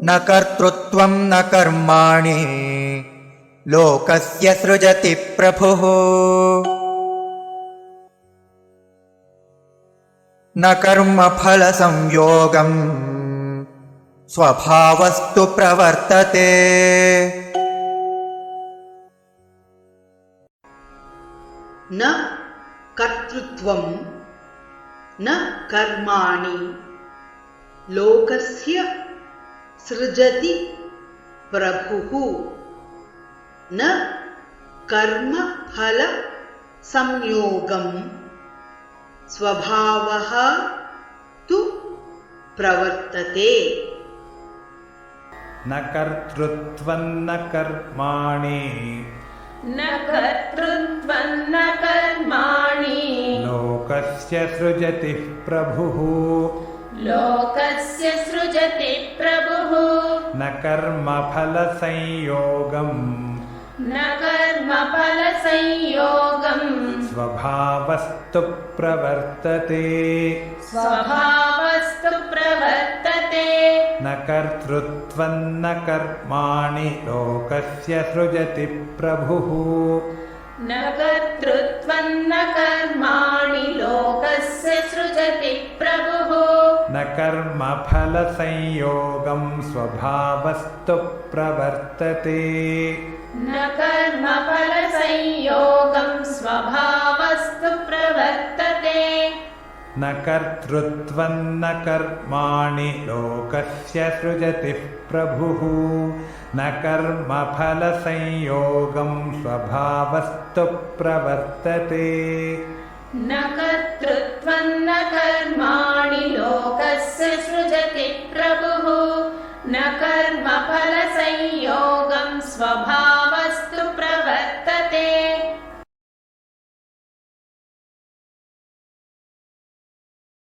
न कर्तृत्वं न कर्माणि लोकस्य सृजति प्रभुः। न कर्मफलसंयोगं स्वभावस्तु प्रवर्तते। न कर्तृत्वं न कर्माणि लोकस्य सृजति प्रभुः। न कर्मफल संयोगं स्वभावः तु प्रवर्तते। न कर्तृत्वं न कर्माणि न कर्तृत्वं न कर्माणि लोकस्य सृजति प्रभुः। लोकस्य सृजति प्रभुः। न कर्मफलसंयोगं न कर्मफलसंयोगं स्वभावस्तु प्रवर्तते। स्वभावस्तु प्रवर्तते। न कर्तृत्वं न कर्माणि लोकस्य सृजति प्रभुः। न कर्तृत्वं न कर्माणि लोकस्य सृजति प्रभुः। न कर्मफलसंयोगं स्वभावस्तु प्रवर्तते। न कर्मफलसंयोगं स्वभावस्तु प्रवर्तते। न कर्तृत्वं न कर्माणि लोकस्य सृजति प्रभुः। न कर्मफलसंयोगं स्वभावस्तु प्रवर्तते। न कर्तृत्वं न कर्माणि लोकस्य सृजति प्रभुः। न कर्मफलसंयोगं स्वभावस्तु